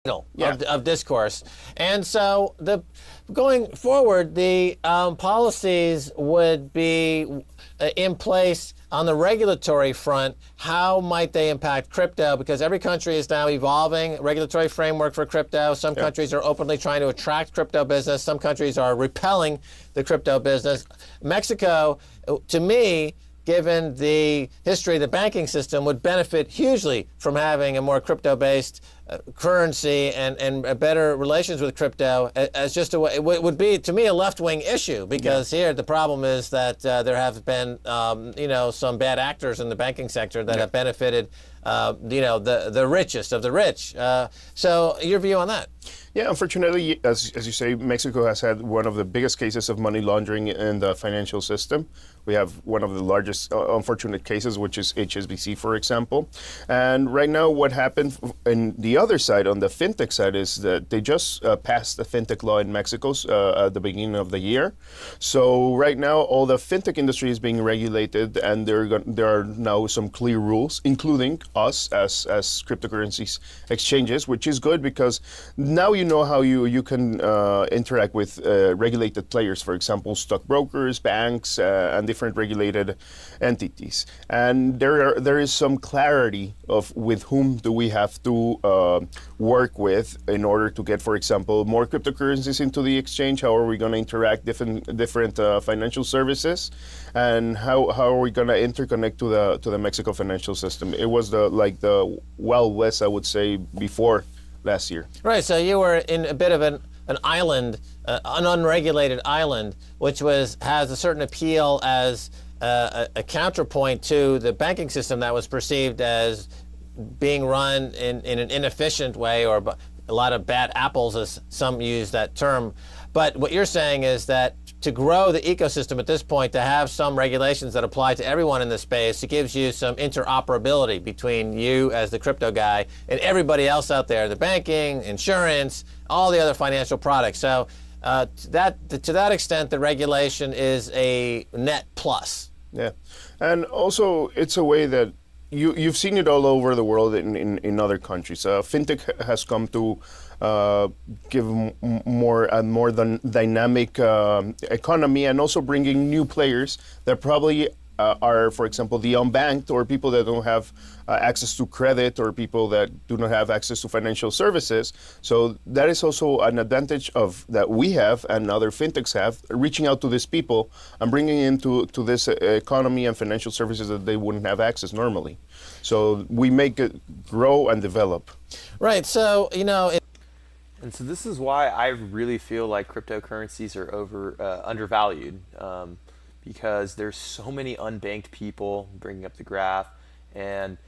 of discourse. And so going forward, the policies would be in place on the regulatory front. How might they impact crypto? Because every country is now evolving a regulatory framework for crypto. Some countries are openly trying to attract crypto business. Some countries are repelling the crypto business. Mexico, to me, given the history of the banking system, would benefit hugely from having a more crypto-based currency and better relations with crypto as just a way. It would be, to me, a left-wing issue, because here the problem is that there have been, some bad actors in the banking sector that have benefited, the richest of the rich. So your view on that? Yeah, unfortunately, as you say, Mexico has had one of the biggest cases of money laundering in the financial system. We have one of the largest unfortunate cases, which is HSBC, for example. And right now, what happened in the other side, on the fintech side, is that they just passed the fintech law in Mexico at the beginning of the year. So right now, all the fintech industry is being regulated, and there are now some clear rules, including us as cryptocurrencies exchanges, which is good because now you know how you can interact with regulated players, for example, stockbrokers, banks, and different regulated entities. And there is some clarity of with whom do we have to work with in order to get, for example, more cryptocurrencies into the exchange. How are we going to interact different financial services, and how are we going to interconnect to the Mexico financial system? It was the Wild West, I would say, before last year. Right, so you were in a bit of an island, an unregulated island, which has a certain appeal as a counterpoint to the banking system that was perceived as being run in an inefficient way, or a lot of bad apples, as some use that term. But what you're saying is that to grow the ecosystem at this point, to have some regulations that apply to everyone in the space, it gives you some interoperability between you as the crypto guy and everybody else out there, the banking, insurance, all the other financial products. So to that extent, the regulation is a net plus. Yeah, and also it's a way that you've seen it all over the world in other countries. Fintech has come to give more than dynamic economy, and also bringing new players that probably are, for example, the unbanked, or people that don't have access to credit, or people that do not have access to financial services. So that is also an advantage that we have and other fintechs have, reaching out to these people and bringing into this economy and financial services that they wouldn't have access normally. So we make it grow and develop. Right. So, and so this is why I really feel like cryptocurrencies are undervalued, because there's so many unbanked people, bringing up the graph, and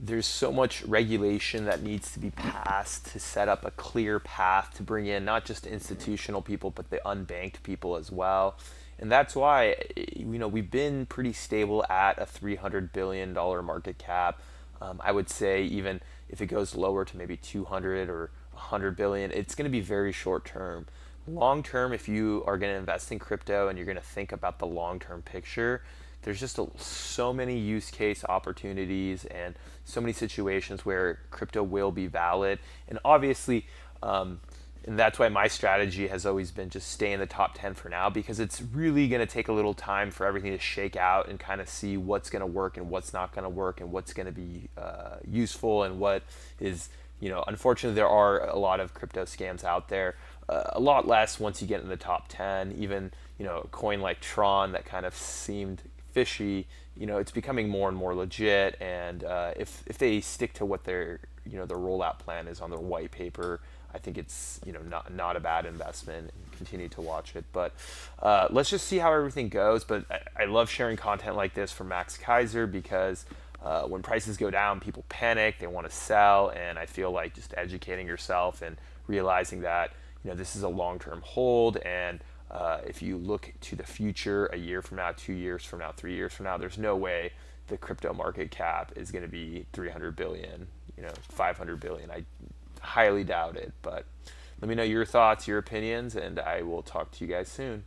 there's so much regulation that needs to be passed to set up a clear path to bring in not just institutional people, but the unbanked people as well. And that's why, we've been pretty stable at a $300 billion market cap. I would say even if it goes lower to maybe 200 or 100 billion, it's going to be very short term. Long term, if you are going to invest in crypto and you're going to think about the long term picture, there's just so many use case opportunities and so many situations where crypto will be valid. And obviously, and that's why my strategy has always been just stay in the top 10 for now, because it's really going to take a little time for everything to shake out and kind of see what's going to work and what's not going to work, and what's going to be useful and what is, unfortunately there are a lot of crypto scams out there. A lot less once you get in the top 10. Even, a coin like Tron that kind of seemed fishy, it's becoming more and more legit. And if they stick to what their rollout plan is on their white paper, I think it's not a bad investment, and continue to watch it. But let's just see how everything goes. But I love sharing content like this from Max Keiser, because when prices go down, people panic, they want to sell, and I feel like just educating yourself and realizing that this is a long-term hold, and if you look to the future, a year from now, 2 years from now, 3 years from now, there's no way the crypto market cap is going to be 300 billion, 500 billion. I highly doubt it. But let me know your thoughts, your opinions, and I will talk to you guys soon.